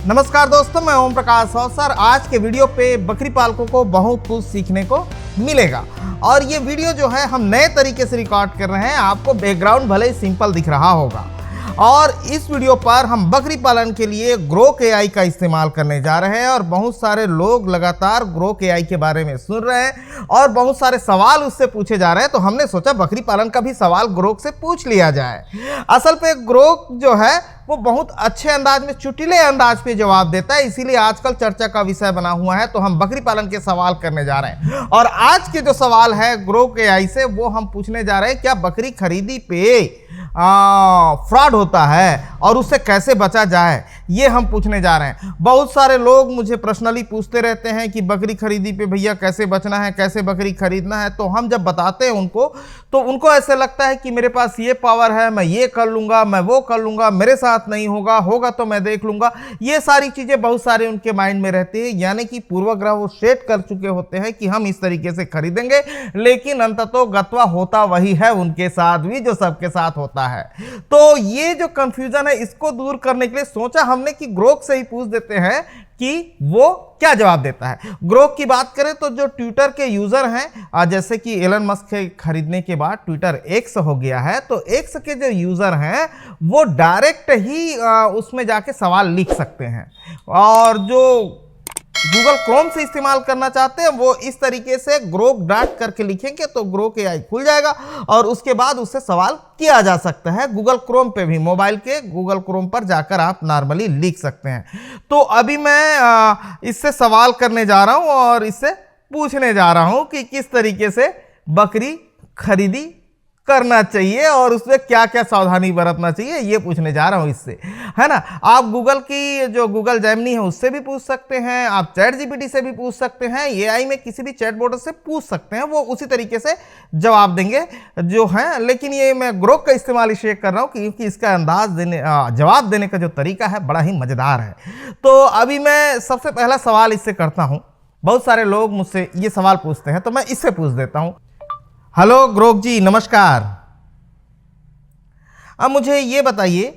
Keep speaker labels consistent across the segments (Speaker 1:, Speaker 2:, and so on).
Speaker 1: नमस्कार दोस्तों, मैं ओम प्रकाश अवसर। आज के वीडियो पे बकरी पालकों को बहुत कुछ सीखने को मिलेगा और ये वीडियो जो है हम नए तरीके से रिकॉर्ड कर रहे हैं। आपको बैकग्राउंड भले ही सिंपल दिख रहा होगा और इस वीडियो पर हम बकरी पालन के लिए ग्रोक एआई का इस्तेमाल करने जा रहे हैं और बहुत सारे लोग लगातार ग्रोक एआई के बारे में सुन रहे हैं और बहुत सारे सवाल उससे पूछे जा रहे हैं, तो हमने सोचा बकरी पालन का भी सवाल ग्रोक से पूछ लिया जाए। असल पे ग्रोक जो है वो बहुत अच्छे अंदाज में, चुटीले अंदाज पे जवाब देता है, इसीलिए आजकल चर्चा का विषय बना हुआ है। तो हम बकरी पालन के सवाल करने जा रहे हैं और आज के जो सवाल है ग्रोक एआई से वो हम पूछने जा रहे हैं, क्या बकरी खरीदी पे फ्रॉड होता है और उससे कैसे बचा जाए, ये हम पूछने जा रहे हैं। बहुत सारे लोग मुझे पर्सनली पूछते रहते हैं कि बकरी खरीदी पे भैया कैसे बचना है, कैसे बकरी खरीदना है। तो हम जब बताते हैं उनको तो उनको ऐसे लगता है कि मेरे पास ये पावर है, मैं ये कर लूँगा, मैं वो कर लूँगा, मेरे साथ नहीं होगा, होगा तो मैं देख लूँगा। ये सारी चीज़ें बहुत सारे उनके माइंड में रहती है, यानी कि पूर्वग्रह वो सेट कर चुके होते हैं कि हम इस तरीके से खरीदेंगे, लेकिन अंततः गत्वा होता वही है उनके साथ भी जो सबके साथ होता है। तो ये जो कंफ्यूजन है इसको दूर करने के लिए सोचा हमने कि ग्रोक से ही पूछ देते हैं कि वो क्या जवाब देता है। ग्रोक की बात करें तो जो ट्विटर के यूजर हैं, जैसे कि एलन मस्क के खरीदने के बाद ट्विटर एक्स हो गया है, तो एक्स के जो यूजर हैं वो डायरेक्ट ही उसमें जाके सवाल लिख सकते हैं और जो गूगल क्रोम से इस्तेमाल करना चाहते हैं वो इस तरीके से ग्रोक डॉट करके लिखेंगे तो ग्रोक एआई खुल जाएगा और उसके बाद उससे सवाल किया जा सकता है। गूगल क्रोम पे भी, मोबाइल के गूगल क्रोम पर जाकर आप नॉर्मली लिख सकते हैं। तो अभी मैं इससे सवाल करने जा रहा हूं और इससे पूछने जा रहा हूं कि किस तरीके से बकरी खरीदी करना चाहिए और उसमें क्या क्या सावधानी बरतना चाहिए, ये पूछने जा रहा हूं इससे, है ना। आप गूगल की जो गूगल जेमिनी है उससे भी पूछ सकते हैं, आप चैट जीपीटी से भी पूछ सकते हैं, एआई में किसी भी चैटबॉट से पूछ सकते हैं, वो उसी तरीके से जवाब देंगे जो है। लेकिन ये मैं ग्रोक का इस्तेमाल इसलिए कर रहा हूँ क्योंकि इसका अंदाज देने, जवाब देने का जो तरीका है बड़ा ही मज़ेदार है। तो अभी मैं सबसे पहला सवाल इससे करता हूँ। बहुत सारे लोग मुझसे ये सवाल पूछते हैं तो मैं इससे पूछ देता हूँ। हेलो ग्रोक जी, नमस्कार। अब मुझे ये बताइए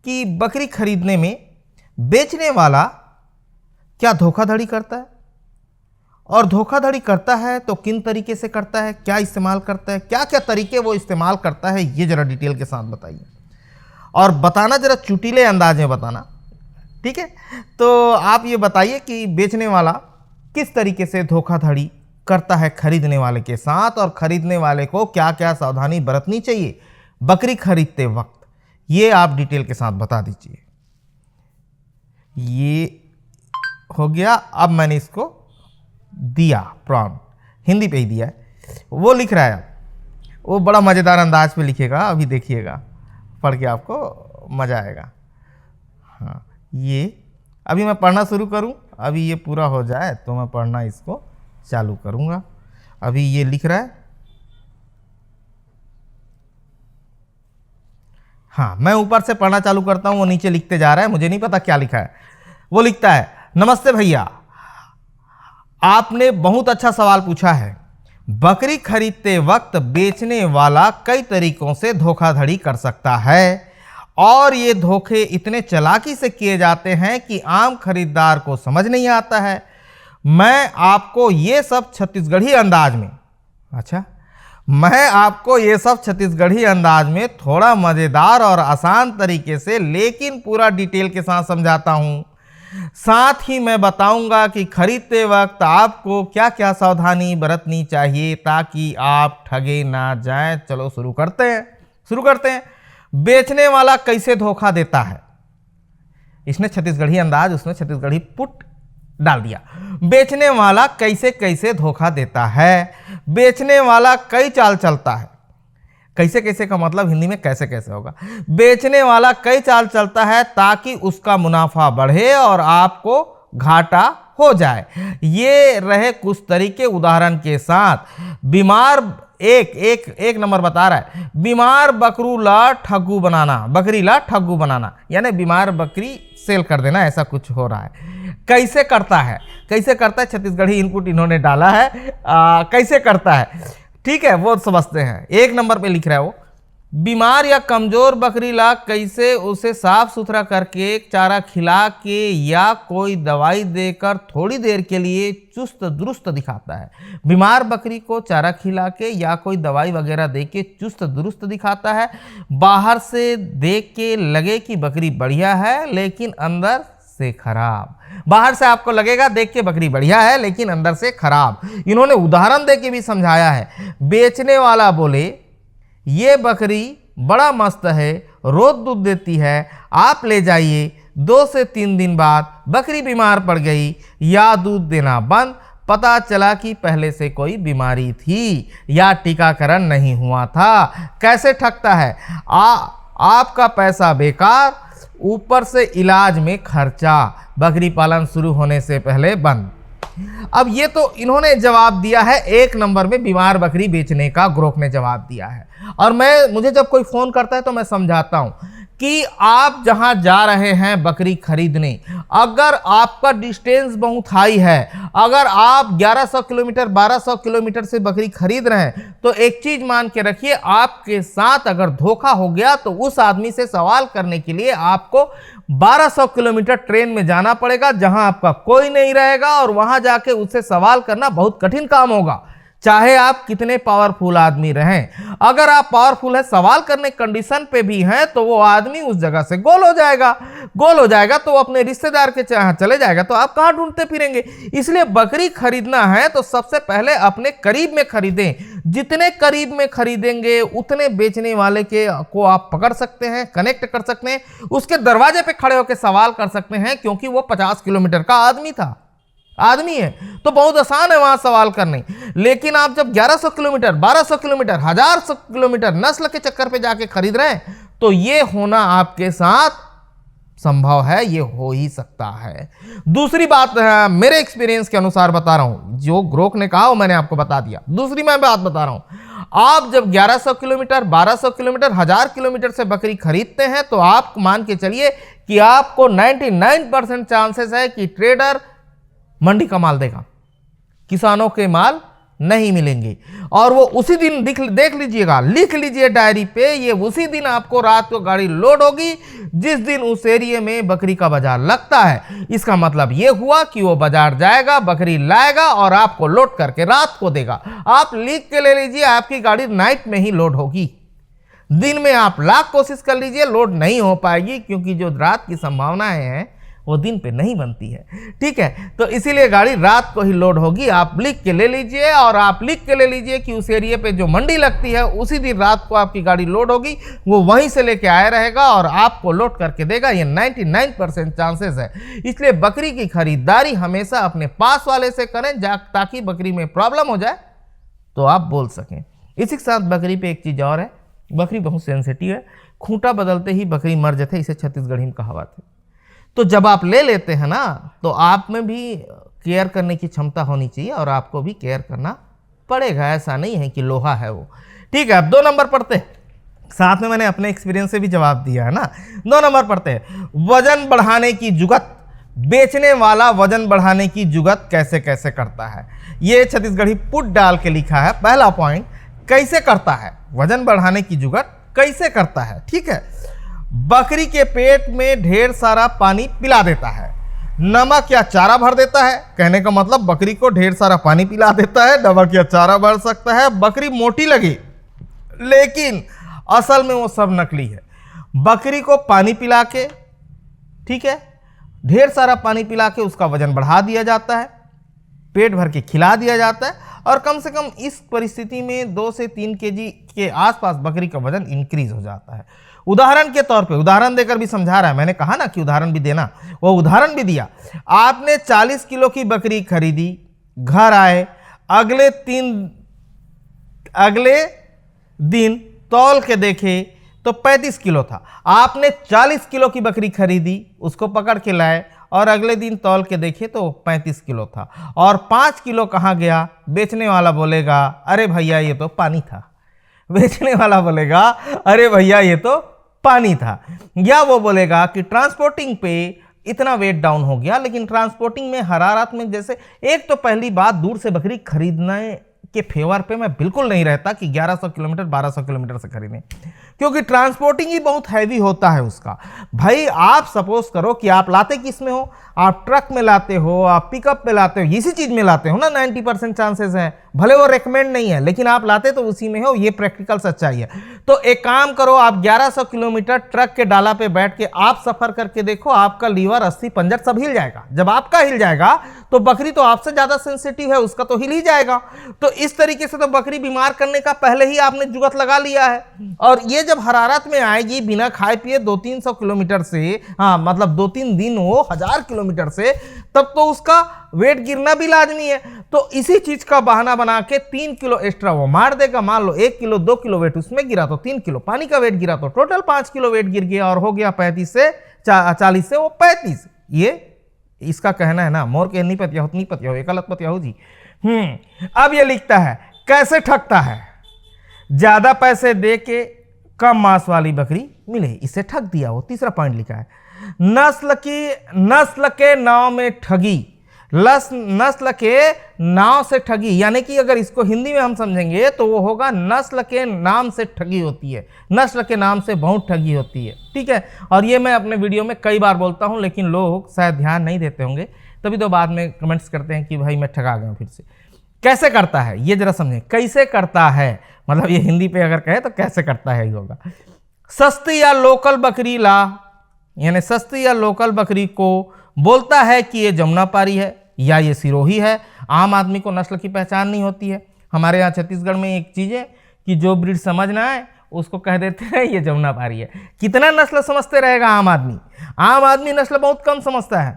Speaker 1: कि बकरी खरीदने में बेचने वाला क्या धोखाधड़ी करता है, और धोखाधड़ी करता है तो किन तरीके से करता है, क्या इस्तेमाल करता है, क्या क्या तरीके वो इस्तेमाल करता है, ये ज़रा डिटेल के साथ बताइए और बताना ज़रा चुटीले अंदाज में बताना, ठीक है। तो आप ये बताइए कि बेचने वाला किस तरीके से धोखाधड़ी करता है खरीदने वाले के साथ और खरीदने वाले को क्या क्या सावधानी बरतनी चाहिए बकरी खरीदते वक्त, ये आप डिटेल के साथ बता दीजिए। ये हो गया। अब मैंने इसको दिया प्रॉम्प्ट, हिंदी पे ही दिया है, वो लिख रहा है, वो बड़ा मज़ेदार अंदाज पे लिखेगा, अभी देखिएगा, पढ़ के आपको मज़ा आएगा। हाँ, ये अभी मैं पढ़ना शुरू करूं, अभी ये पूरा हो जाए तो मैं पढ़ना इसको चालू करूंगा। अभी ये लिख रहा है, हाँ मैं ऊपर से पढ़ना चालू करता हूं, वो नीचे लिखते जा रहा है, मुझे नहीं पता क्या लिखा है। वो लिखता है, नमस्ते भैया, आपने बहुत अच्छा सवाल पूछा है। बकरी खरीदते वक्त बेचने वाला कई तरीकों से धोखाधड़ी कर सकता है और ये धोखे इतने चालाकी से किए जाते हैं कि आम खरीदार को समझ नहीं आता है। मैं आपको ये सब छत्तीसगढ़ी अंदाज में, अच्छा, मैं आपको ये सब छत्तीसगढ़ी अंदाज में थोड़ा मज़ेदार और आसान तरीके से लेकिन पूरा डिटेल के साथ समझाता हूँ। साथ ही मैं बताऊंगा कि खरीदते वक्त आपको क्या क्या सावधानी बरतनी चाहिए ताकि आप ठगे ना जाएं। चलो शुरू करते हैं। बेचने वाला कैसे धोखा देता है, इसने छत्तीसगढ़ी अंदाज, उसने छत्तीसगढ़ी पुट डाल दिया। बेचने वाला कैसे कैसे धोखा देता है, बेचने वाला कई चाल चलता है। कैसे कैसे का मतलब हिंदी में कैसे कैसे होगा। बेचने वाला कई चाल चलता है ताकि उसका मुनाफा बढ़े और आपको घाटा हो जाए। ये रहे कुछ तरीके उदाहरण के साथ। बीमार एक नंबर बता रहा है, बीमार बकरू ला ठग्गू बनाना, बकरी ला ठग्गू बनाना, यानी बीमार बकरी सेल कर देना, ऐसा कुछ हो रहा है। कैसे करता है छत्तीसगढ़ी इनपुट इन्होंने डाला है, कैसे करता है, ठीक है, वो समझते हैं। एक नंबर पे लिख रहा है वो, बीमार या कमजोर बकरी ला कैसे उसे साफ सुथरा करके चारा खिला के या कोई दवाई देकर थोड़ी देर के लिए चुस्त दुरुस्त दिखाता है। बीमार बकरी को चारा खिला के या कोई दवाई वगैरह दे के चुस्त दुरुस्त दिखाता है। बाहर से देख के लगे कि बकरी बढ़िया है लेकिन अंदर से खराब। बाहर से आपको लगेगा देख के बकरी बढ़िया है लेकिन अंदर से खराब। इन्होंने उदाहरण दे के भी समझाया है। बेचने वाला बोले ये बकरी बड़ा मस्त है, रोज दूध देती है, आप ले जाइए। 2 से 3 दिन बाद बकरी बीमार पड़ गई या दूध देना बंद। पता चला कि पहले से कोई बीमारी थी या टीकाकरण नहीं हुआ था। कैसे ठगता है? आपका पैसा बेकार, ऊपर से इलाज में खर्चा। बकरी पालन शुरू होने से पहले बंद। अब ये तो इन्होंने जवाब दिया है 1 नंबर में बीमार बकरी बेचने का ग्रोक ने जवाब दिया है। और मुझे जब कोई फोन करता है तो मैं समझाता हूं कि आप जहां जा रहे हैं बकरी खरीदने, अगर आपका डिस्टेंस बहुत हाई है, अगर आप 1100 किलोमीटर 1200 किलोमीटर से बकरी खरीद रहे हैं, तो एक चीज मान के रखिए, आपके साथ अगर धोखा हो गया तो उस आदमी से सवाल करने के लिए आपको 1200 किलोमीटर ट्रेन में जाना पड़ेगा जहां आपका कोई नहीं रहेगा, और वहां जाके उससे सवाल करना बहुत कठिन काम होगा, चाहे आप कितने पावरफुल आदमी रहें। अगर आप पावरफुल है, सवाल करने कंडीशन पे भी हैं, तो वो आदमी उस जगह से गोल हो जाएगा तो अपने रिश्तेदार के यहाँ चले जाएगा, तो आप कहाँ ढूंढते फिरेंगे। इसलिए बकरी खरीदना है तो सबसे पहले अपने करीब में खरीदें। जितने करीब में खरीदेंगे उतने बेचने वाले को आप पकड़ सकते हैं, कनेक्ट कर सकते हैं, उसके दरवाजे पे खड़े होकर सवाल कर सकते हैं, क्योंकि वो 50 किलोमीटर का आदमी है तो बहुत आसान है वहां सवाल करने। लेकिन आप जब 1100 किलोमीटर 1200 किलोमीटर 1000 किलोमीटर नस्ल के चक्कर पे जाके खरीद रहे हैं, तो ये होना आपके साथ संभव है, ये हो ही सकता है। दूसरी बात मेरे एक्सपीरियंस के अनुसार बता रहा हूं, जो ग्रोक ने कहा वो मैंने आपको बता दिया। दूसरी मैं बात बता रहा हूं, आप जब 1100 किलोमीटर 1200 किलोमीटर 1000 किलोमीटर से बकरी खरीदते हैं, तो आप मान के चलिए कि आपको 99% चांसेस है कि ट्रेडर मंडी का माल देगा, किसानों के माल नहीं मिलेंगे। और वो उसी दिन देख लीजिएगा, लिख लीजिए डायरी पे, ये उसी दिन आपको रात को गाड़ी लोड होगी जिस दिन उस एरिया में बकरी का बाजार लगता है। इसका मतलब ये हुआ कि वो बाजार जाएगा, बकरी लाएगा और आपको लोड करके रात को देगा। आप लिख के ले लीजिए, आपकी गाड़ी नाइट में ही लोड होगी। दिन में आप लाख कोशिश कर लीजिए, लोड नहीं हो पाएगी, क्योंकि जो रात की संभावनाएं हैं वो दिन पे नहीं बनती है। ठीक है, तो इसीलिए गाड़ी रात को ही लोड होगी। आप लिख के ले लीजिए, और आप लिख के ले लीजिए कि उस एरिया पे जो मंडी लगती है उसी दिन रात को आपकी गाड़ी लोड होगी, वो वहीं से लेके आया रहेगा और आपको लोड करके देगा। ये 99% चांसेस है। इसलिए बकरी की खरीदारी हमेशा अपने पास वाले से करें, ताकि बकरी में प्रॉब्लम हो जाए तो आप बोल सकें। इसी के साथ बकरी पे एक चीज़ और है, बकरी बहुत सेंसिटिव है। खूंटा बदलते ही बकरी मर जाते, इसे छत्तीसगढ़ी में कहावत है। तो जब आप ले लेते हैं ना, तो आप में भी केयर करने की क्षमता होनी चाहिए, और आपको भी केयर करना पड़ेगा। ऐसा नहीं है कि लोहा है वो। ठीक है, अब 2 नंबर पढ़ते हैं। साथ में मैंने अपने एक्सपीरियंस से भी जवाब दिया है ना। 2 नंबर पढ़ते हैं। वजन बढ़ाने की जुगत। बेचने वाला वजन बढ़ाने की जुगत कैसे कैसे करता है, ये छत्तीसगढ़ी पुट डाल के लिखा है। पहला पॉइंट, कैसे करता है वजन बढ़ाने की जुगत, कैसे करता है। ठीक है, बकरी के पेट में ढेर सारा पानी पिला देता है, नमक या चारा भर देता है। कहने का मतलब बकरी को ढेर सारा पानी पिला देता है, नमक या चारा भर सकता है, बकरी मोटी लगे, लेकिन असल में वो सब नकली है। बकरी को पानी पिला के, ठीक है, ढेर सारा पानी पिला के उसका वजन बढ़ा दिया जाता है, पेट भर के खिला दिया जाता है, और कम से कम इस परिस्थिति में 2 से 3 केजी के आसपास बकरी का वजन इंक्रीज हो जाता है। उदाहरण के तौर पे, उदाहरण देकर भी समझा रहा है, मैंने कहा ना कि उदाहरण भी देना, वो उदाहरण भी दिया। आपने 40 किलो की बकरी खरीदी, घर आए, अगले दिन तौल के देखे तो 35 किलो था। आपने 40 किलो की बकरी खरीदी, उसको पकड़ के लाए, और अगले दिन तौल के देखे तो 35 किलो था, और 5 किलो कहाँ गया। बेचने वाला बोलेगा अरे भैया ये तो पानी था, बेचने वाला बोलेगा अरे भैया ये तो पानी था, या वो बोलेगा कि ट्रांसपोर्टिंग पे इतना वेट डाउन हो गया। लेकिन ट्रांसपोर्टिंग में हरारत में, जैसे एक तो पहली बात, दूर से बकरी खरीदने के फेवर पे मैं बिल्कुल नहीं रहता कि 1100 किलोमीटर 1200 किलोमीटर से खरीदें। क्योंकि ट्रांसपोर्टिंग ही बहुत हैवी होता है उसका। भाई आप सपोज करो कि आप लाते किस में हो, आप ट्रक में लाते हो, आप पिकअप में लाते हो, इसी चीज में लाते हो ना, 90% चांसेस है, भले वो रेकमेंड नहीं है लेकिन आप लाते तो उसी में हो, ये प्रैक्टिकल सच्चाई है। तो एक काम करो, आप 1100 किलोमीटर ट्रक के डाला पे बैठ के आप सफर करके देखो, आपका लीवर, अस्थि पंजर सब हिल जाएगा। जब आपका हिल जाएगा तो बकरी तो आपसे ज्यादा सेंसिटिव है, उसका तो हिल ही जाएगा। तो इस तरीके से तो बकरी बीमार करने का पहले ही आपने जुगत लगा लिया है। और ये जब हरारत में आएगी बिना खाए पिए 200-300 किलोमीटर से, हाँ मतलब 2-3 दिन हो 1000 किलोमीटर से, तब तो उसका वेट गिरना भी लाजमी है। तो इसी चीज का बहाना बना के 3 किलो एक्स्ट्रा वो मार देगा। मान लो 1 किलो 2 किलो वेट उसमें गिरा तो 3 किलो पानी का वेट गिरा तो टोटल 5 किलो वेट गिर गया और हो गया 35 से 40 से वो 35। ये इसका कहना है ना, मोर के नहीं पतिया उतनी पतिया हो, एक अलग पतिया हो जी। अब ये लिखता है कैसे ठगता है, ज्यादा पैसे दे के कम मांस वाली बकरी मिले, इसे ठग दिया। वो तीसरा पॉइंट लिखा है, नस्ल के नाव में ठगी, नस्ल के नाव से ठगी, यानी कि अगर इसको हिंदी में हम समझेंगे तो वो होगा नस्ल के नाम से ठगी होती है, नस्ल के नाम से बहुत ठगी होती है। ठीक है, और ये मैं अपने वीडियो में कई बार बोलता हूं लेकिन लोग शायद ध्यान नहीं देते होंगे, तभी तो बाद में कमेंट्स करते हैं कि भाई मैं ठगा गया फिर से। कैसे करता है ये जरा समझें, कैसे करता है मतलब ये हिंदी पे अगर कहे तो कैसे करता है ही होगा। सस्ती या लोकल बकरी ला, यानी सस्ती या लोकल बकरी को बोलता है कि ये जमुनापारी है या ये सिरोही है। आम आदमी को नस्ल की पहचान नहीं होती है। हमारे यहाँ छत्तीसगढ़ में एक चीज़ है कि जो ब्रीड समझ ना आए उसको कह देते हैं ये जमुनापारी है। कितना नस्ल समझते रहेगा आम आदमी, आम आदमी नस्ल बहुत कम समझता है।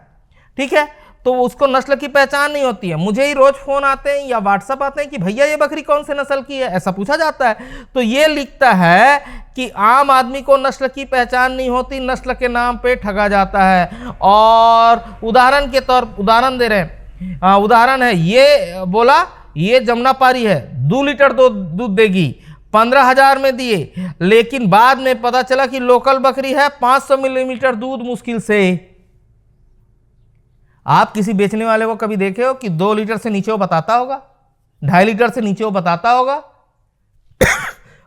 Speaker 1: ठीक है, तो उसको नस्ल की पहचान नहीं होती है। मुझे ही रोज फोन आते हैं या व्हाट्सएप आते हैं कि भैया ये बकरी कौन से नस्ल की है, ऐसा पूछा जाता है। तो ये लिखता है कि आम आदमी को नस्ल की पहचान नहीं होती, नस्ल के नाम पे ठगा जाता है। और उदाहरण के तौर उदाहरण दे रहे हैं, उदाहरण है ये बोला ये जमुनापारी है, 2 लीटर दूध देगी, 15,000 में दिए, लेकिन बाद में पता चला कि लोकल बकरी है, 500 मिलीलीटर दूध मुश्किल से। आप किसी बेचने वाले को कभी देखे हो कि 2 लीटर से नीचे वो बताता होगा, 2.5 लीटर से नीचे वो बताता होगा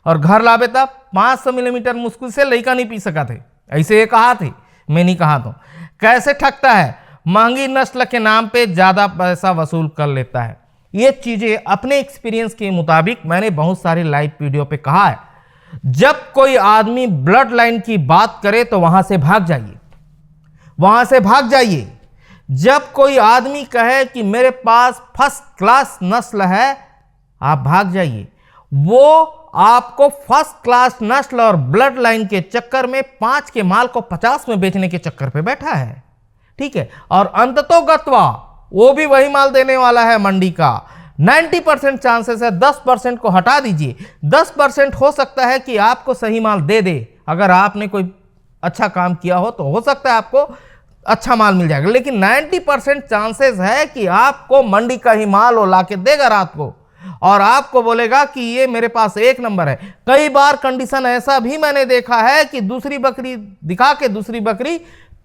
Speaker 1: और घर लावे तब 500 मिलीलीटर मुश्किल से लड़का नहीं पी सका थे, ऐसे ये कहा थे, मैं नहीं कहा। तो कैसे ठगता है, महंगी नस्ल के नाम पे ज्यादा पैसा वसूल कर लेता है। ये चीजें अपने एक्सपीरियंस के मुताबिक मैंने बहुत सारे लाइव वीडियो पे कहा है। जब कोई आदमी ब्लड लाइन की बात करे तो वहां से भाग जाइए, वहां से भाग जाइए। जब कोई आदमी कहे कि मेरे पास फर्स्ट क्लास नस्ल है, आप भाग जाइए। वो आपको फर्स्ट क्लास नस्ल और ब्लड लाइन के चक्कर में 5 के माल को 50 में बेचने के चक्कर पे बैठा है। ठीक है, और अंततोगत्वा वो भी वही माल देने वाला है मंडी का। 90% चांसेस है, 10% को हटा दीजिए, 10% हो सकता है कि आपको सही माल दे दे। अगर आपने कोई अच्छा काम किया हो तो हो सकता है आपको अच्छा माल मिल जाएगा, लेकिन 90% चांसेस है कि आपको मंडी का ही माल वो ला के देगा रात को और आपको बोलेगा कि ये मेरे पास 1 नंबर है। कई बार कंडीशन ऐसा भी मैंने देखा है कि दूसरी बकरी दिखा के दूसरी बकरी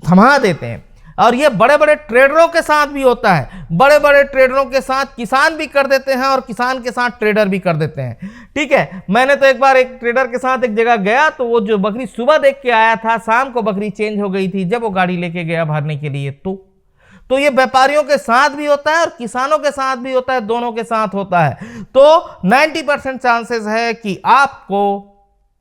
Speaker 1: थमा देते हैं, और ये बड़े बड़े ट्रेडरों के साथ भी होता है। बड़े बड़े ट्रेडरों के साथ किसान भी कर देते हैं और किसान के साथ ट्रेडर भी कर देते हैं। ठीक है, मैंने तो एक बार एक ट्रेडर के साथ एक जगह गया तो वो जो बकरी सुबह देख के आया था, शाम को बकरी चेंज हो गई थी जब वो गाड़ी लेके गया भरने के लिए। तो ये व्यापारियों के साथ भी होता है और किसानों के साथ भी होता है, दोनों के साथ होता है। तो 90% चांसेस है कि आपको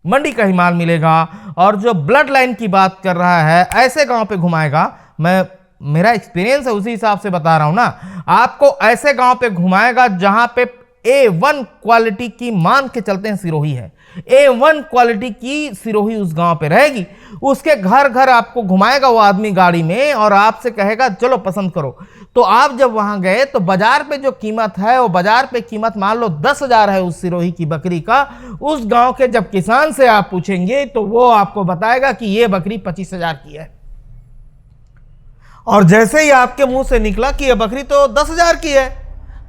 Speaker 1: मंडी का ही माल मिलेगा। और जो ब्लड लाइन की बात कर रहा है, ऐसे गांव पे घुमाएगा, मेरा एक्सपीरियंस है उसी हिसाब से बता रहा हूं ना, आपको ऐसे गांव पे घुमाएगा जहां पे A1 क्वालिटी की मान के चलते हैं सिरोही है, A1 क्वालिटी की सिरोही उस गांव पे रहेगी। उसके घर घर आपको घुमाएगा वो आदमी गाड़ी में और आपसे कहेगा चलो पसंद करो। तो आप जब वहां गए तो बाजार पे जो कीमत है, वो बाजार पे कीमत मान लो 10,000 है उस सिरोही की बकरी का। उस गांव के जब किसान से आप पूछेंगे तो वो आपको बताएगा कि ये बकरी 25,000 की है। और जैसे ही आपके मुंह से निकला कि ये बकरी तो 10,000 की है,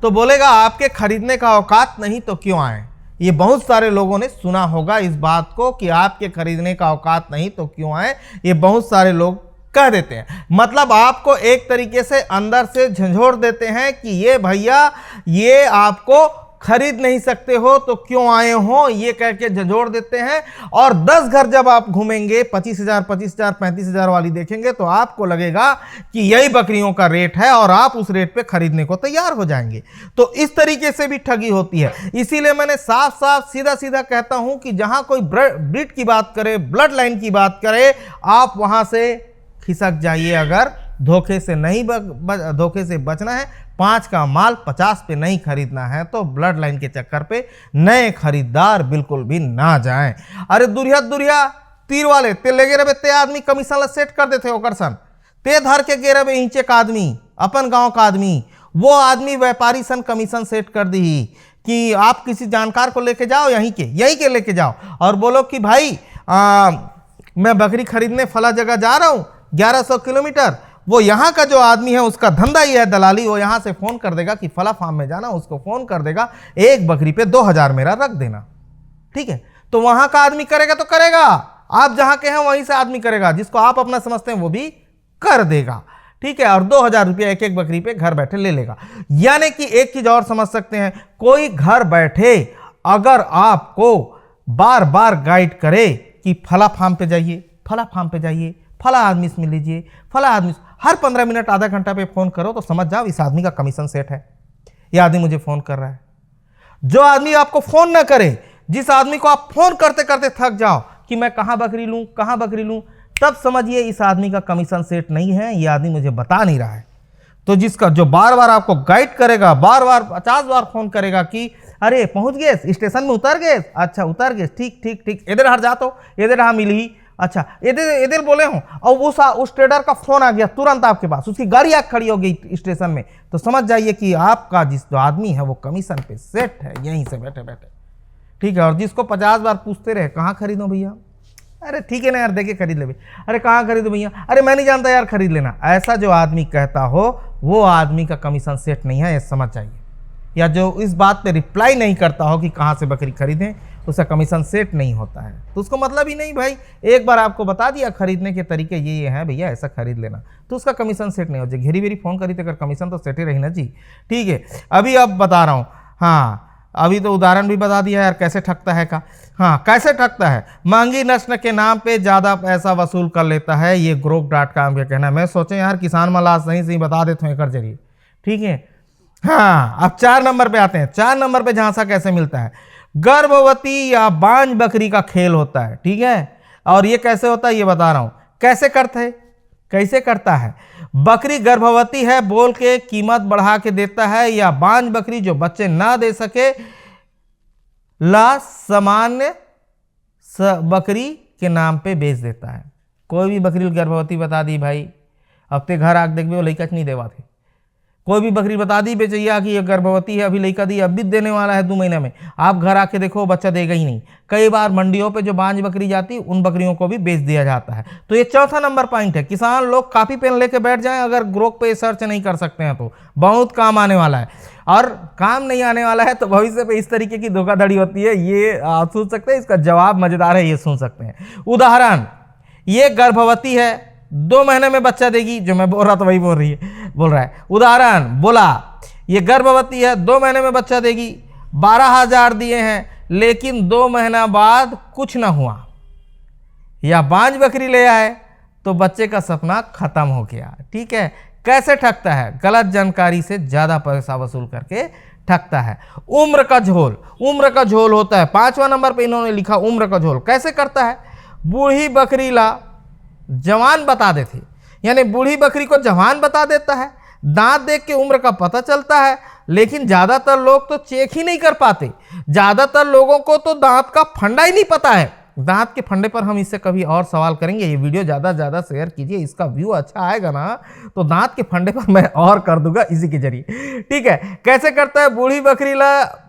Speaker 1: तो बोलेगा आपके खरीदने का औकात नहीं तो क्यों आए। ये बहुत सारे लोगों ने सुना होगा इस बात को कि आपके खरीदने का औकात नहीं तो क्यों आए, ये बहुत सारे लोग कह देते हैं। मतलब आपको एक तरीके से अंदर से झंझोड़ देते हैं कि ये भैया ये आपको खरीद नहीं सकते हो तो क्यों आए हो, ये कह के झंझोड़ देते हैं। और 10 घर जब आप घूमेंगे 25,000, 25,000, 35,000 वाली देखेंगे तो आपको लगेगा कि यही बकरियों का रेट है और आप उस रेट पे खरीदने को तैयार हो जाएंगे। तो इस तरीके से भी ठगी होती है। इसीलिए मैंने साफ साफ सीधा सीधा कहता हूं कि जहां कोई ब्रीड की बात करे, ब्लड लाइन की बात करे, आप वहां से खिसक जाइए। अगर धोखे से नहीं धोखे से बचना है, 5 का माल 50 पे नहीं खरीदना है तो ब्लड लाइन के चक्कर पे नए खरीदार बिल्कुल भी ना जाएं। अरे दुरिया तीर वाले ते ले गे ते आदमी कमीशन ला सेट कर देते ओकर सन, ते धर के गेरे बे इंचे का आदमी, अपन गांव का आदमी, वो आदमी व्यापारी सन कमीशन सेट कर दी कि आप किसी जानकार को लेके जाओ, यहीं के लेके जाओ और बोलो कि भाई मैं बकरी खरीदने फला जगह जा रहा हूं 1100 किलोमीटर। वो यहाँ का जो आदमी है उसका धंधा ही है दलाली, वो यहाँ से फोन कर देगा कि फला फार्म में जाना, उसको फोन कर देगा एक बकरी पे 2000 मेरा रख देना, ठीक है। तो वहां का आदमी करेगा तो करेगा, आप जहां के हैं वहीं से आदमी करेगा, जिसको आप अपना समझते हैं वो भी कर देगा, ठीक है। और 2000 रुपया एक एक बकरी पे घर बैठे ले लेगा। यानी कि एक चीज और समझ सकते हैं, कोई घर बैठे अगर आपको बार बार गाइड करे कि फला फार्म पे जाइए, फला फार्म पे जाइए, फला आदमी से मिल लीजिए, फला आदमी, हर 15 मिनट आधा घंटा पे फोन करो तो समझ जाओ इस आदमी का कमीशन सेट है, ये आदमी मुझे फोन कर रहा है। जो आदमी आपको फोन ना करे, जिस आदमी को आप फोन करते करते थक जाओ कि मैं कहां बकरी लूं, तब समझिए इस आदमी का कमीशन सेट नहीं है, ये आदमी मुझे बता नहीं रहा है। तो जिसका जो बार बार आपको गाइड करेगा, बार बार 50 बार फोन करेगा कि अरे पहुंच गए, स्टेशन में उतर गए, अच्छा उतर गए, ठीक, इधर हट जा, तो इधर हाँ मिली, अच्छा इधर बोले हो, और उस ट्रेडर का फोन आ गया तुरंत आपके पास, उसकी गाड़ी आके खड़ी हो गई स्टेशन में, तो समझ जाइए कि आपका जो आदमी है वो कमीशन पे सेट है, यहीं से बैठे बैठे, ठीक है। और जिसको 50 बार पूछते रहे कहाँ खरीदो भैया, अरे ठीक है ना यार देखे खरीद ले, अरे कहाँ खरीदो भैया, अरे मैं नहीं जानता यार खरीद लेना, ऐसा जो आदमी कहता हो वो आदमी का कमीशन सेट नहीं है, ये समझ जाइए। या जो इस बात पे रिप्लाई नहीं करता हो कि कहाँ से बकरी खरीदें, उसका कमीशन सेट नहीं होता है, तो उसको मतलब ही नहीं भाई, एक बार आपको बता दिया खरीदने के तरीके ये हैं भैया, ऐसा खरीद लेना, तो उसका कमीशन सेट नहीं हो जाए। घेरी बेरी फोन करी तो अगर कमीशन तो सेट ही रही ना जी, ठीक है। अभी अब बता रहा हूँ, हाँ अभी तो उदाहरण भी बता दिया यार कैसे ठगता है का। हाँ कैसे ठगता है, महंगी नस्ल के नाम पे ज़्यादा पैसा वसूल कर लेता है, ये grok.com का कहना है। मैं सोचे यार किसान माला सही सही बता देते हैं एक जरिए, ठीक है। हाँ अब 4 नंबर पे आते हैं। 4 नंबर पे झांसा कैसे मिलता है, गर्भवती या बांझ बकरी का खेल होता है, ठीक है। और ये कैसे होता है ये बता रहा हूं, कैसे करता है। बकरी गर्भवती है बोल के कीमत बढ़ा के देता है, या बांझ बकरी जो बच्चे ना दे सके ला सामान्य बकरी के नाम पे बेच देता है। कोई भी बकरी गर्भवती बता दी भाई, अब ते घर आग देखबे वो लइका नहीं देवा थे, कोई भी बकरी बता दी बेचैया कि ये गर्भवती है, अभी लइका दी, अभी देने वाला है 2 महीने में, आप घर आके देखो बच्चा देगा ही नहीं। कई बार मंडियों पे जो बांझ बकरी जाती उन बकरियों को भी बेच दिया जाता है। तो ये चौथा नंबर पॉइंट है। किसान लोग कापी पेन लेके बैठ जाएं, अगर ग्रोक पे सर्च नहीं कर सकते हैं तो बहुत काम आने वाला है, और काम नहीं आने वाला है तो भविष्य पे इस तरीके की धोखाधड़ी होती है, ये सुन सकते हैं। इसका जवाब मजेदार है, ये सुन सकते हैं। उदाहरण, ये गर्भवती है, 2 महीने में बच्चा देगी, जो मैं बोल रहा था वही बोल रहा है। उदाहरण बोला, ये गर्भवती है, 2 महीने में बच्चा देगी, 12,000 दिए हैं, लेकिन 2 महीना बाद कुछ ना हुआ, या बांझ बकरी ले आए तो बच्चे का सपना खत्म हो गया, ठीक है। कैसे ठगता है, गलत जानकारी से ज्यादा पैसा वसूल करके ठगता है। उम्र का झोल होता है। 5वां नंबर पे इन्होंने लिखा उम्र का झोल। कैसे करता है, बूढ़ी बकरी ला जवान बता देते, यानी बूढ़ी बकरी को जवान बता देता है। दांत देख के उम्र का पता चलता है, लेकिन ज्यादातर लोग तो चेक ही नहीं कर पाते। ज्यादातर लोगों को तो दांत का फंडा ही नहीं पता है। दांत के फंडे पर हम इससे कभी और सवाल करेंगे, ये वीडियो ज्यादा शेयर कीजिए, इसका व्यू अच्छा आएगा ना तो दांत के फंडे पर मैं और कर दूंगा इसी के जरिए, ठीक है। कैसे करता है, बूढ़ी बकरी ला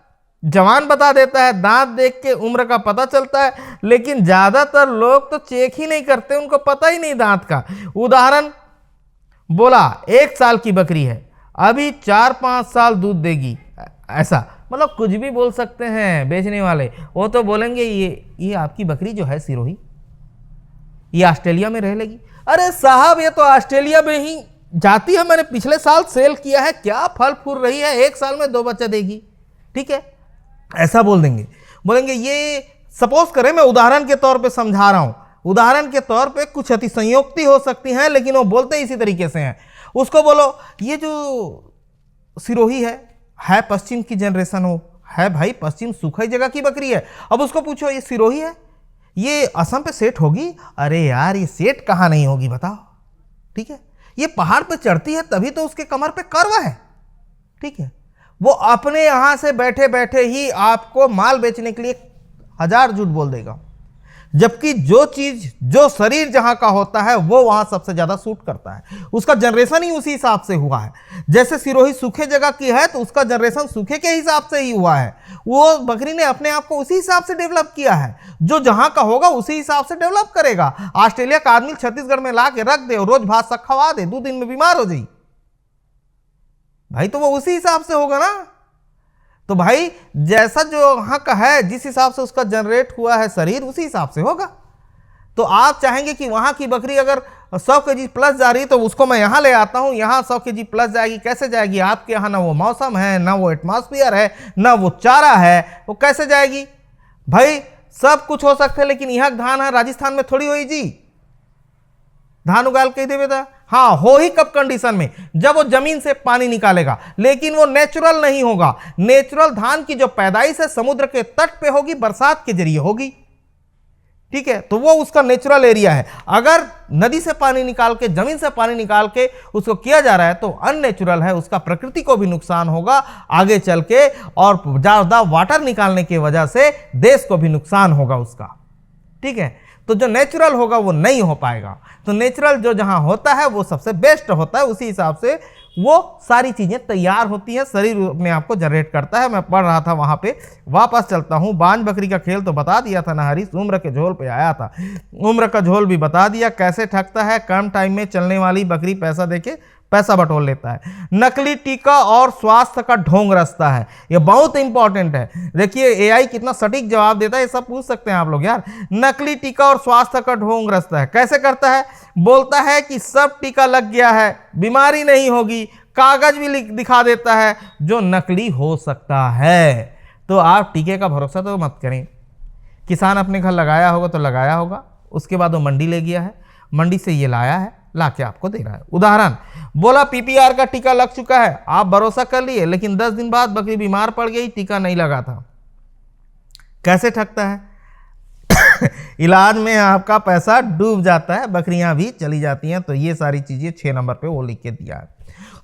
Speaker 1: जवान बता देता है, दांत देख के उम्र का पता चलता है, लेकिन ज्यादातर लोग तो चेक ही नहीं करते, उनको पता ही नहीं दांत का। उदाहरण बोला, 1 साल की बकरी है, अभी 4-5 साल दूध देगी, ऐसा मतलब कुछ भी बोल सकते हैं बेचने वाले। वो तो बोलेंगे ये आपकी बकरी जो है सिरोही, ये ऑस्ट्रेलिया में रह लेगी। अरे साहब ये तो ऑस्ट्रेलिया में ही जाती है, मैंने पिछले साल सेल किया है, क्या फल फूल रही है, 1 साल में 2 बच्चा देगी, ठीक है। ऐसा बोल देंगे, बोलेंगे ये सपोज करें, मैं उदाहरण के तौर पे समझा रहा हूं, उदाहरण के तौर पे कुछ अतिशयोक्ति हो सकती है लेकिन वो बोलते इसी तरीके से हैं। उसको बोलो ये जो सिरोही है पश्चिम की जनरेशन हो, है भाई पश्चिम सूखी जगह की बकरी है। अब उसको पूछो ये सिरोही है, ये असम पे सेट होगी? अरे यार ये सेट कहाँ नहीं होगी बताओ, ठीक है। ये पहाड़ पे चढ़ती है तभी तो उसके कमर पे कर्व है, ठीक है। वो अपने यहां से बैठे बैठे ही आपको माल बेचने के लिए 1000 झूठ बोल देगा, जबकि जो चीज, जो शरीर जहां का होता है वो वहां सबसे ज्यादा सूट करता है। उसका जनरेशन ही उसी हिसाब से हुआ है। जैसे सिरोही सूखे जगह की है तो उसका जनरेशन सूखे के हिसाब से ही हुआ है। वो बकरी ने अपने आप को उसी हिसाब से डेवलप किया है। जो जहां का होगा उसी हिसाब से डेवलप करेगा। ऑस्ट्रेलिया का आदमी छत्तीसगढ़ में ला के रख दे और रोज भात सा खवा दे, 2 दिन में बीमार हो जाए भाई, तो वो उसी हिसाब से होगा ना। तो भाई जैसा जो वहां का है, जिस हिसाब से उसका जनरेट हुआ है शरीर, उसी हिसाब से होगा। तो आप चाहेंगे कि वहां की बकरी अगर 100 kg प्लस जा रही तो उसको मैं यहां ले आता हूं, यहां 100 kg प्लस जाएगी, कैसे जाएगी? आपके यहां ना वो मौसम है, ना वो एटमॉस्फेयर है, ना वो चारा है, वो कैसे जाएगी? भाई सब कुछ हो सकता है लेकिन यहाँ धान है, राजस्थान में थोड़ी हुई जी धान उगाल के दे बेटा। हाँ हो ही कब कंडीशन में, जब वो जमीन से पानी निकालेगा, लेकिन वो नेचुरल नहीं होगा। नेचुरल धान की जो पैदाइश है समुद्र के तट पे होगी, बरसात के जरिए होगी, ठीक है। तो वो उसका नेचुरल एरिया है। अगर नदी से पानी निकाल के, जमीन से पानी निकाल के उसको किया जा रहा है तो अननेचुरल है, उसका प्रकृति को भी नुकसान होगा आगे चल के, और ज्यादा वाटर निकालने की वजह से देश को भी नुकसान होगा उसका, ठीक है। तो जो नेचुरल होगा वो नहीं हो पाएगा। तो नेचुरल जो जहां होता है वो सबसे बेस्ट होता है, उसी हिसाब से वो सारी चीजें तैयार होती हैं, शरीर अपने आप को जनरेट करता है। मैं पढ़ रहा था वहां पे, वापस चलता हूं। बांझ बकरी का खेल तो बता दिया था ना हरीश, उम्र के झोल पे आया था, उम्र का झोल भी बता दिया कैसे ठगता है। कम टाइम में चलने वाली बकरी पैसा देके पैसा बटोर लेता है। नकली टीका और स्वास्थ्य का ढोंग रचता है, ये बहुत इंपॉर्टेंट है। देखिए एआई कितना सटीक जवाब देता है, ये सब पूछ सकते हैं आप लोग यार। नकली टीका और स्वास्थ्य का ढोंग रचता है, कैसे करता है? बोलता है कि सब टीका लग गया है, बीमारी नहीं होगी, कागज भी दिखा देता है जो नकली हो सकता है। तो आप टीके का भरोसा तो मत करें। किसान अपने घर लगाया होगा तो लगाया होगा, उसके बाद वो मंडी ले गया है, मंडी से ये लाया है, ला के आपको दे रहा है। उदाहरण, बोला पीपीआर का टीका लग चुका है, आप भरोसा कर लिए, लेकिन 10 दिन बाद बकरी बीमार पड़ गई, टीका नहीं लगा था। कैसे ठगता है? इलाज में आपका पैसा डूब जाता है, बकरियां भी चली जाती हैं। तो ये सारी चीजें 6 नंबर पे वो लिख के दिया है।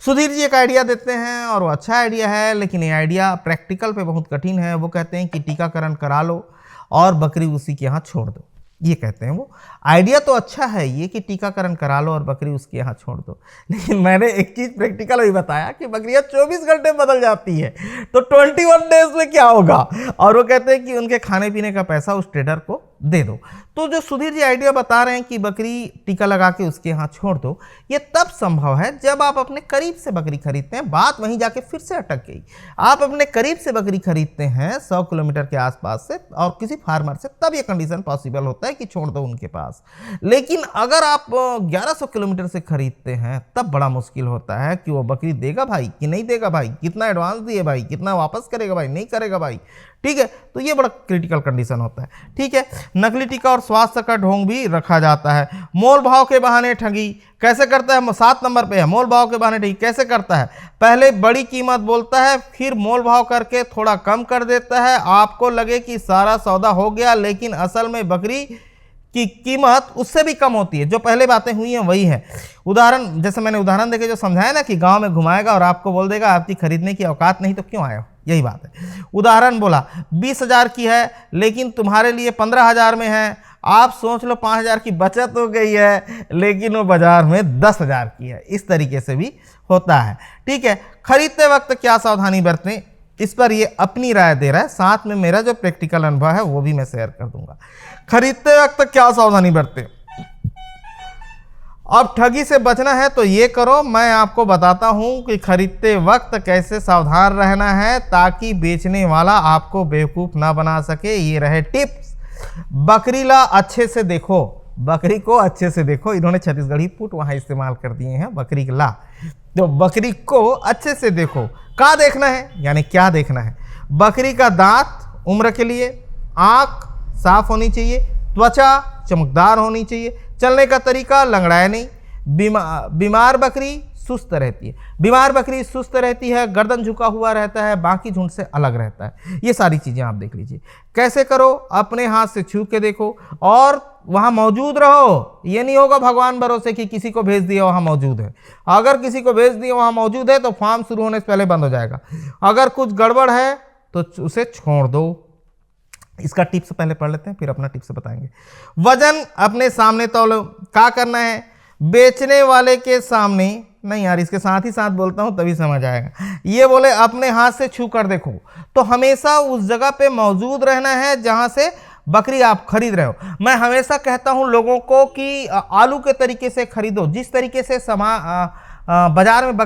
Speaker 1: सुधीर जी एक आइडिया देते हैं और वो अच्छा आइडिया है, लेकिन ये आइडिया प्रैक्टिकल पे बहुत कठिन है। वो कहते हैं कि टीकाकरण करा लो और बकरी उसी के यहाँ छोड़ दो, ये कहते हैं वो। आइडिया तो अच्छा है ये कि टीकाकरण करा लो और बकरी उसके यहाँ छोड़ दो, लेकिन मैंने एक चीज़ प्रैक्टिकल भी बताया कि बकरियाँ 24 घंटे बदल जाती है, तो 21 डेज में क्या होगा? और वो कहते हैं कि उनके खाने पीने का पैसा उस ट्रेडर को दे दो। तो जो सुधीर जी आइडिया बता रहे हैं कि बकरी टीका लगा के उसके यहाँ छोड़ दो, ये तब संभव है जब आप अपने करीब से बकरी खरीदते हैं। बात वहीं जाके फिर से अटक गई। आप अपने करीब से बकरी खरीदते हैं 100 किलोमीटर के आसपास से और किसी फार्मर से, तब ये कंडीशन पॉसिबल होता है कि छोड़ दो उनके पास। लेकिन अगर आप 1100 किलोमीटर से खरीदते हैं तब बड़ा मुश्किल होता है कि वो बकरी देगा भाई कि नहीं देगा भाई, कितना एडवांस दिए भाई, कितना वापस करेगा भाई, नहीं करेगा भाई, ठीक है। तो ये बड़ा क्रिटिकल कंडीशन होता है, ठीक है। नकली टीका और स्वास्थ्य का ढोंग भी रखा जाता है। मोल भाव के बहाने ठगी कैसे करता है? 7 नंबर पे है, मोल भाव के बहाने ठगी कैसे करता है? पहले बड़ी कीमत बोलता है, फिर मोल भाव करके थोड़ा कम कर देता है, आपको लगे कि सारा सौदा हो गया, लेकिन असल में बकरी की कीमत उससे भी कम होती है। जो पहले बातें हुई हैं वही है। उदाहरण, जैसे मैंने उदाहरण देके जो समझाया ना कि गांव में घुमाएगा और आपको बोल देगा आपकी खरीदने की औकात नहीं तो क्यों आए हो, यही बात है। उदाहरण बोला 20,000 की है लेकिन तुम्हारे लिए 15,000 में है, आप सोच लो 5,000 की बचत हो गई है, लेकिन वो बाजार में 10,000 की है। इस तरीके से भी होता है, ठीक है। खरीदते वक्त क्या सावधानी बरतें, इस पर ये अपनी राय दे रहा है, साथ में मेरा जो प्रैक्टिकल अनुभव है वो भी मैं शेयर कर दूंगा। खरीदते वक्त क्या सावधानी बरतें? अब ठगी से बचना है तो ये करो, मैं आपको बताता हूं कि खरीदते वक्त कैसे सावधान रहना है ताकि बेचने वाला आपको बेवकूफ ना बना सके। ये रहे टिप्स। बकरी ला अच्छे से देखो, बकरी को अच्छे से देखो। इन्होंने छत्तीसगढ़ी पुट वहां इस्तेमाल कर दिए हैं, बकरी ला। तो बकरी को अच्छे से देखो। क्या देखना है यानी क्या देखना है? बकरी का दांत उम्र के लिए, आँख साफ होनी चाहिए, त्वचा चमकदार होनी चाहिए, चलने का तरीका लंगड़ाए नहीं, बीमार बकरी सुस्त रहती है, बीमार बकरी सुस्त रहती है, गर्दन झुका हुआ रहता है, बाकी झुंड से अलग रहता है। ये सारी चीज़ें आप देख लीजिए। कैसे करो, अपने हाथ से छू के देखो और वहाँ मौजूद रहो। ये नहीं होगा भगवान भरोसे कि किसी को भेज दिया वहाँ मौजूद है। अगर किसी को भेज दिया वहाँ मौजूद है तो फार्म शुरू होने से पहले बंद हो जाएगा। अगर कुछ गड़बड़ है तो उसे छोड़ दो। इसका टिप्स पहले पढ़ लेते हैं, फिर अपना टिप्स बताएंगे। वजन अपने सामने तौलो। क्या करना है, बेचने वाले के सामने नहीं, यार इसके साथ ही साथ बोलता हूं तभी समझ आएगा। ये बोले अपने हाथ से छू कर देखो, तो हमेशा उस जगह पे मौजूद रहना है जहां से बकरी आप खरीद रहे हो। मैं हमेशा कहता हूं लोगों को कि आलू के तरीके से खरीदो। जिस तरीके से बाजार में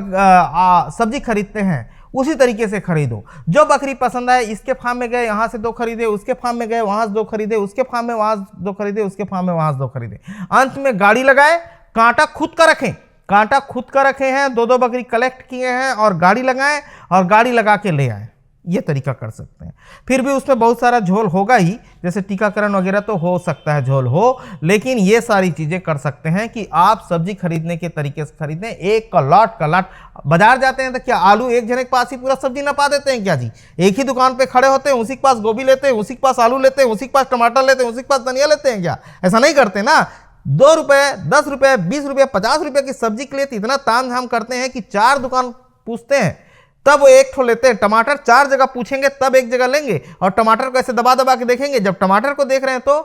Speaker 1: सब्जी खरीदते हैं उसी तरीके से खरीदो। जो बकरी पसंद आए, इसके फार्म में गए यहाँ से 2 खरीदे, उसके फार्म में गए वहां से 2 खरीदे, उसके फार्म में वहां 2 खरीदे, उसके फार्म में वहां से 2 खरीदे। अंत में गाड़ी लगाए, कांटा खुद का रखें, कांटा खुद का रखे हैं, 2-2 बकरी कलेक्ट किए हैं और गाड़ी लगाएं और गाड़ी लगा के ले आए। ये तरीका कर सकते हैं। फिर भी उसमें बहुत सारा झोल होगा ही, जैसे टीकाकरण वगैरह तो हो सकता है झोल हो, लेकिन ये सारी चीज़ें कर सकते हैं कि आप सब्जी खरीदने के तरीके से खरीदें। एक का लाट बाजार जाते हैं तो क्या आलू एक जने के पास ही पूरा सब्जी नपा देते हैं क्या जी? एक ही दुकान पे खड़े होते हैं, उसी के पास गोभी लेते हैं, उसी के पास आलू लेते हैं, उसी के पास टमाटर लेते हैं, उसी के पास धनिया लेते हैं क्या? ऐसा नहीं करते ना। 2 रुपये, 10 रुपये, 20 रुपये, 50 रुपये की सब्जी के लिए तो इतना ताम झाम करते हैं कि 4 दुकान पूछते हैं तब वो एक ठो लेते हैं। टमाटर 4 जगह पूछेंगे तब एक जगह लेंगे, और टमाटर को ऐसे दबा दबा के देखेंगे। जब टमाटर को देख रहे हैं तो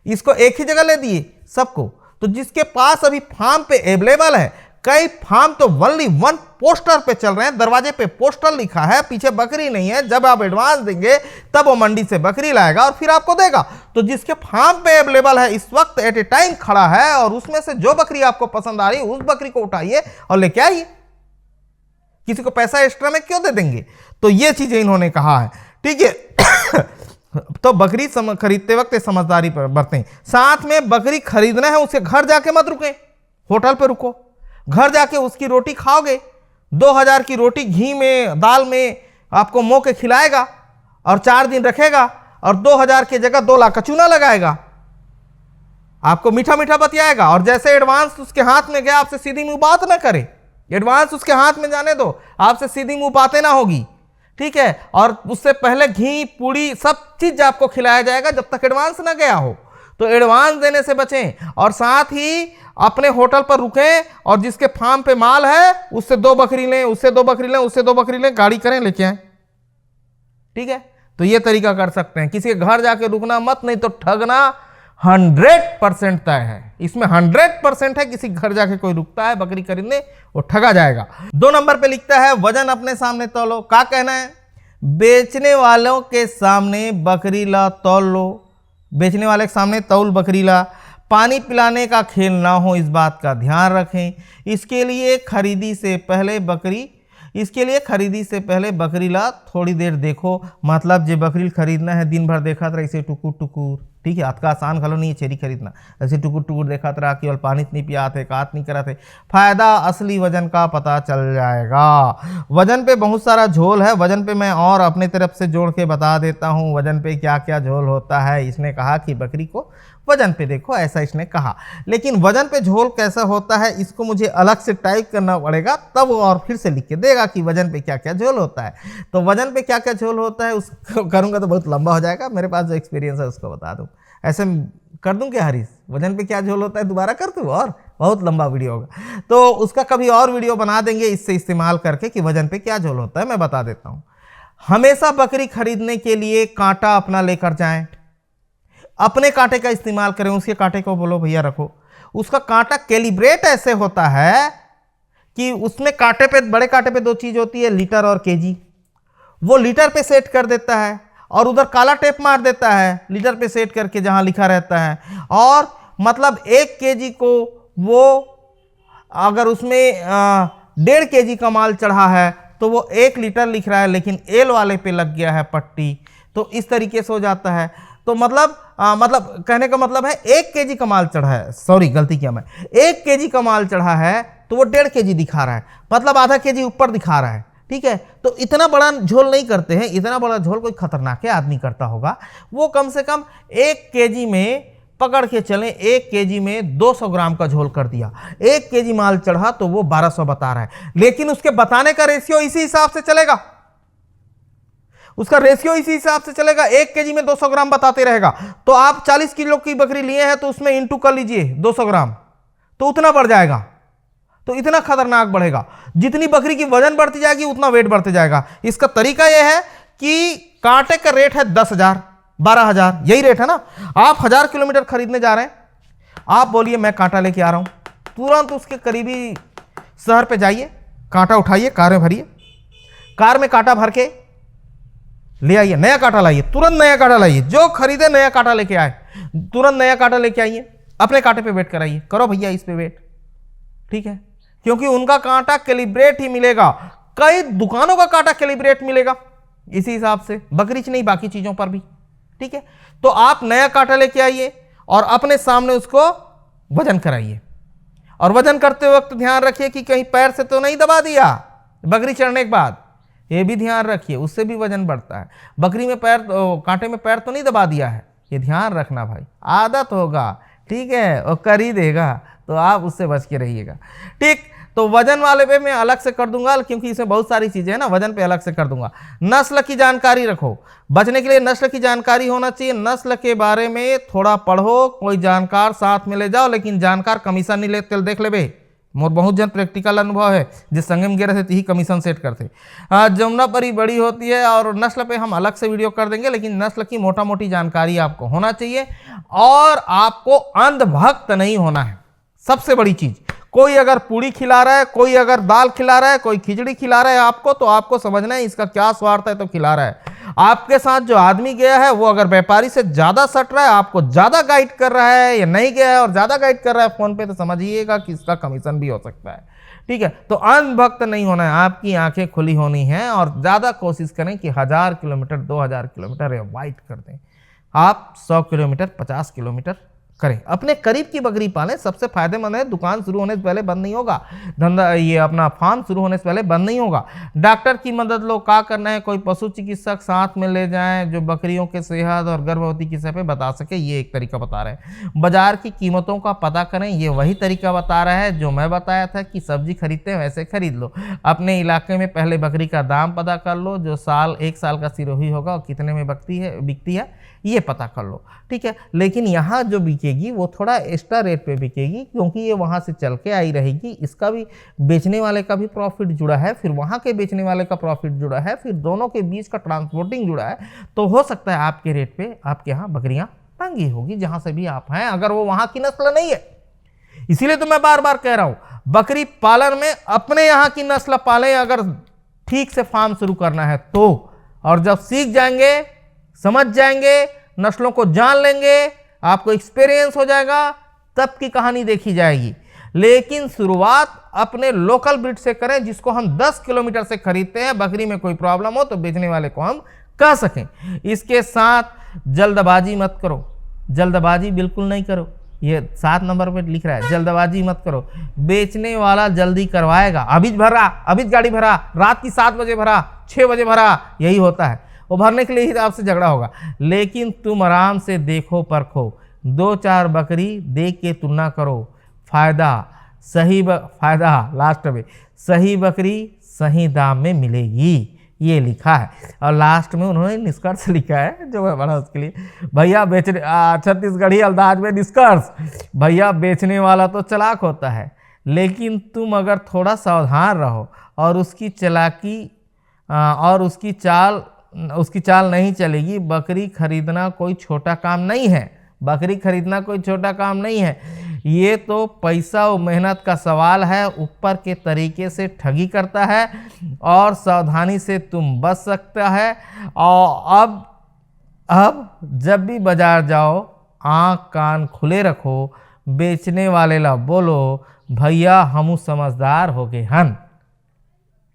Speaker 1: इसको एक ही जगह ले दिए सबको। तो जिसके पास अभी फार्म पे अवेलेबल है, कई फार्म तो ओनली 1 पोस्टर पे चल रहे हैं, दरवाजे पे पोस्टर लिखा है, पीछे बकरी नहीं है। जब आप एडवांस देंगे तब वो मंडी से बकरी लाएगा और फिर आपको देगा। तो जिसके फार्म पे अवेलेबल है, इस वक्त एट ए टाइम खड़ा है, और उसमें से जो बकरी आपको पसंद आ रही है उस बकरी को उठाइए और लेके आइए। किसी को पैसा एक्स्ट्रा में क्यों दे देंगे? तो ये चीजें इन्होंने कहा है, ठीक है। तो बकरी खरीदते वक्त समझदारी पर बरतें। साथ में बकरी खरीदना है उसे घर जाके मत रुके, होटल पे रुको। घर जाके उसकी रोटी खाओगे, 2000 की रोटी घी में दाल में आपको मोह के खिलाएगा और 4 दिन रखेगा और 2000 की जगह 2 लाख का चूना लगाएगा, आपको मीठा मीठा बतियाएगा। और जैसे एडवांस उसके हाथ में गया, आपसे सीधी मुंह बात ना करे। एडवांस उसके हाथ में जाने दो, आपसे सीधी मुंह बातें ना होगी, ठीक है। और उससे पहले घी पूड़ी सब चीज आपको खिलाया जाएगा जब तक एडवांस ना गया हो। तो एडवांस देने से बचें और साथ ही अपने होटल पर रुकें, और जिसके फार्म पे माल है उससे 2 बकरी लें, उससे 2 बकरी लें, उससे 2 बकरी लें, गाड़ी करें लेके आए, ठीक है। तो ये तरीका कर सकते हैं। किसी के घर जाके रुकना मत, नहीं तो ठगना 100% तय है। इसमें 100% है, किसी घर जाके कोई रुकता है बकरी खरीदने वो ठगा जाएगा। 2 नंबर पे लिखता है वजन अपने सामने तौलो। क्या कहना है, बेचने वालों के सामने बकरी ला तौल लो। बेचने वाले के सामने तौल बकरी ला। पानी पिलाने का खेल ना हो, इस बात का ध्यान रखें। इसके लिए खरीदी से पहले बकरी ला थोड़ी देर देखो। मतलब जो बकरी खरीदना है दिन भर देखा था ऐसे टुकुर टुकुर, ठीक है। आपका आसान खलो नहीं है छेरी खरीदना, ऐसे टुकुर टुकुर देखा था, केवल पानी नहीं पिया थे, काट नहीं करा थे। फायदा असली वजन का पता चल जाएगा। वजन पे बहुत सारा झोल है, वजन पे मैं और अपने तरफ से जोड़ के बता देता हूँ वजन पे क्या क्या झोल होता है। इसने कहा कि बकरी को वजन पे देखो, ऐसा इसने कहा, लेकिन वजन पे झोल कैसा होता है इसको मुझे अलग से टाइप करना पड़ेगा, तब और फिर से लिख के देगा कि वजन पे क्या क्या झोल होता है। तो वजन पे क्या क्या झोल होता है उसको करूँगा तो बहुत लंबा हो जाएगा। मेरे पास जो एक्सपीरियंस है उसको बता दूँ। ऐसे कर दूं क्या हरीश, वजन पे क्या झोल होता है दोबारा कर दूं, और बहुत लंबा वीडियो होगा। तो उसका कभी और वीडियो बना देंगे इससे इस्तेमाल करके कि वजन पे क्या झोल होता है। मैं बता देता हूँ। हमेशा बकरी खरीदने के लिए कांटा अपना लेकर जाएं, अपने कांटे का इस्तेमाल करें। उसके कांटे को बोलो भैया रखो। उसका कांटा कैलिब्रेट ऐसे होता है कि उसमें कांटे पे, बड़े कांटे पे 2 चीज होती है, लीटर और केजी। वो लीटर पे सेट कर देता है और उधर काला टेप मार देता है लीटर पे सेट करके जहां लिखा रहता है। और मतलब 1 केजी को वो अगर उसमें 1.5 केजी का माल चढ़ा है तो वो 1 लीटर लिख रहा है, लेकिन एल वाले पे लग गया है पट्टी, तो इस तरीके से हो जाता है। तो मतलब कहने का मतलब है 1 केजी का माल चढ़ा है, सॉरी गलती किया मैं, 1 केजी का माल चढ़ा है तो वो 1.5 केजी दिखा रहा है, मतलब आधा केजी ऊपर दिखा रहा है, ठीक है। तो इतना बड़ा झोल नहीं करते हैं, इतना बड़ा झोल कोई खतरनाक आदमी करता होगा। वो कम से कम 1 केजी में पकड़ के चलें, 1 केजी में 200 ग्राम का झोल कर दिया, 1 केजी माल चढ़ा तो वो 1200 बता रहा है, लेकिन उसके बताने का रेशियो इसी हिसाब से चलेगा, उसका रेशियो इसी हिसाब से चलेगा। 1 केजी में 200 ग्राम बताते रहेगा। तो आप 40 किलो की बकरी लिए हैं तो उसमें इंटू कर लीजिए 200 ग्राम, तो उतना बढ़ जाएगा, तो इतना खतरनाक बढ़ेगा। जितनी बकरी की वजन बढ़ती जाएगी उतना वेट बढ़ते जाएगा। इसका तरीका यह है कि कांटे का रेट है 10,000 12,000, यही रेट है ना। आप 1000 किलोमीटर खरीदने जा रहे हैं, आप बोलिए मैं कांटा लेके आ रहा हूं, तुरंत उसके करीबी शहर पे जाइए, कांटा उठाइए, कार में भरिए, कार में कांटा भर के ले आइए, नया कांटा लाइए, तुरंत नया कांटा लाइए, जो खरीदे नया कांटा लेके आए, तुरंत नया कांटा लेके आइए, अपने कांटे पे वेट कराइए, करो भैया इस पे वेट, ठीक है। क्योंकि उनका कांटा कैलिब्रेट ही मिलेगा, कई दुकानों का कांटा कैलिब्रेट मिलेगा इसी हिसाब से, बकरी नहीं बाकी चीजों पर भी, ठीक है। तो आप नया कांटा लेके आइए और अपने सामने उसको वजन कराइए, और वजन करते वक्त ध्यान रखिए कि कहीं पैर से तो नहीं दबा दिया बकरी चढ़ने के बाद, ये भी ध्यान रखिए, उससे भी वजन बढ़ता है। बकरी में पैर, कांटे में पैर तो नहीं दबा दिया है, ये ध्यान रखना भाई, आदत होगा, ठीक है, और कर ही देगा, तो आप उससे बच के रहिएगा, ठीक। तो वजन वाले पे मैं अलग से कर दूंगा, क्योंकि इसमें बहुत सारी चीजें हैं ना, वजन पे अलग से कर दूंगा। नस्ल की जानकारी रखो, बचने के लिए नस्ल की जानकारी होना चाहिए, नस्ल के बारे में थोड़ा पढ़ो, कोई जानकार साथ में ले जाओ, लेकिन जानकार कमीशन नहीं लेते, देख ले बे, मोर बहुत जन प्रैक्टिकल अनुभव है, जिस संगे में गिरे थे यही कमीशन सेट करते। जमुना परी बड़ी होती है, और नस्ल पे हम अलग से वीडियो कर देंगे, लेकिन नस्ल की मोटा मोटी जानकारी आपको होना चाहिए, और आपको अंधभक्त नहीं होना है, सबसे बड़ी चीज। कोई अगर पूड़ी खिला रहा है, कोई अगर दाल खिला रहा है, कोई खिचड़ी खिला रहा है आपको, तो आपको समझना है इसका क्या स्वार्थ है तो खिला रहा है। आपके साथ जो आदमी गया है वो अगर व्यापारी से ज्यादा सट रहा है, आपको ज्यादा गाइड कर रहा है, या नहीं गया है और ज्यादा गाइड कर रहा है फोन पे, तो समझिएगा कि इसका कमीशन भी हो सकता है, ठीक है। तो अंधभक्त नहीं होना है, आपकी आंखें खुली होनी है, और ज्यादा कोशिश करें कि 1000 किलोमीटर 2000 किलोमीटर अवॉइड कर दें। आप 100 किलोमीटर 50 किलोमीटर करें, अपने करीब की बकरी पालें, सबसे फायदेमंद है। दुकान शुरू होने से पहले बंद नहीं होगा, धंधा ये अपना फार्म शुरू होने से पहले बंद नहीं होगा। डॉक्टर की मदद लो, क्या करना है, कोई पशु चिकित्सक साथ में ले जाएं जो बकरियों के सेहत और गर्भवती की सफे बता सके, ये एक तरीका बता रहे हैं। बाजार की कीमतों का पता करें, ये वही तरीका बता रहा है जो मैं बताया था कि सब्जी खरीदते हैं वैसे खरीद लो। अपने इलाके में पहले बकरी का दाम पता कर लो, जो 1 साल का सिरोही होगा और कितने में बिकती है ये पता कर लो, ठीक है। लेकिन यहाँ जो बिकेगी वो थोड़ा एक्स्ट्रा रेट पे बिकेगी, क्योंकि ये वहाँ से चल के आई रहेगी, इसका भी बेचने वाले का भी प्रॉफिट जुड़ा है, फिर वहाँ के बेचने वाले का प्रॉफिट जुड़ा है, फिर दोनों के बीच का ट्रांसपोर्टिंग जुड़ा है। तो हो सकता है आपके रेट पे आपके यहाँ बकरियाँ महंगी होगी, जहाँ से भी आप हैं, अगर वो वहाँ की नस्ल नहीं है। इसीलिए तो मैं बार बार कह रहा हूँ, बकरी पालन में अपने यहाँ की नस्ल पालें, अगर ठीक से फार्म शुरू करना है तो। और जब सीख जाएंगे, समझ जाएंगे, नस्लों को जान लेंगे, आपको एक्सपीरियंस हो जाएगा, तब की कहानी देखी जाएगी। लेकिन शुरुआत अपने लोकल ब्रीड से करें, जिसको हम 10 किलोमीटर से खरीदते हैं। बकरी में कोई प्रॉब्लम हो तो बेचने वाले को हम कह सकें। इसके साथ जल्दबाजी मत करो, जल्दबाजी बिल्कुल नहीं करो, ये 7 नंबर पे लिख रहा है, जल्दबाजी मत करो। बेचने वाला जल्दी करवाएगा, अभी भरा, अभी गाड़ी भरा, रात की 7 बजे भरा, 6 बजे भरा, यही होता है। वो भरने के लिए ही आपसे झगड़ा होगा। लेकिन तुम आराम से देखो, परखो, 2-4 बकरी देख के तुलना करो, फायदा लास्ट में सही बकरी सही दाम में मिलेगी, ये लिखा है। और लास्ट में उन्होंने निष्कर्ष लिखा है, जो मैं बड़ा उसके लिए, भैया बेचने, छत्तीसगढ़ी अंदाज में निष्कर्ष, भैया बेचने वाला तो चालाक होता है, लेकिन तुम अगर थोड़ा सावधान रहो और उसकी चालाकी और उसकी चाल नहीं चलेगी। बकरी खरीदना कोई छोटा काम नहीं है, बकरी खरीदना कोई छोटा काम नहीं है। ये तो पैसा और मेहनत का सवाल है, ऊपर के तरीके से ठगी करता है, और सावधानी से तुम बच सकता है। और अब जब भी बाजार जाओ, आँख कान खुले रखो, बेचने वाले ला बोलो, भैया हमू समझदार हो गए हन,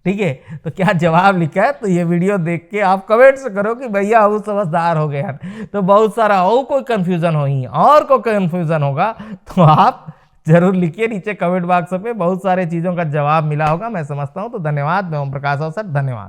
Speaker 1: ठीक है। तो क्या जवाब लिखा है, तो ये वीडियो देख के आप कमेंट से करो कि भैया वो समझदार हो गए हैं। तो बहुत सारा और कोई कन्फ्यूज़न हो ही, और कोई कन्फ्यूज़न होगा तो आप जरूर लिखिए नीचे कमेंट बॉक्स पे, बहुत सारे चीज़ों का जवाब मिला होगा मैं समझता हूँ। तो धन्यवाद, मैं ओम प्रकाश अवसर, धन्यवाद।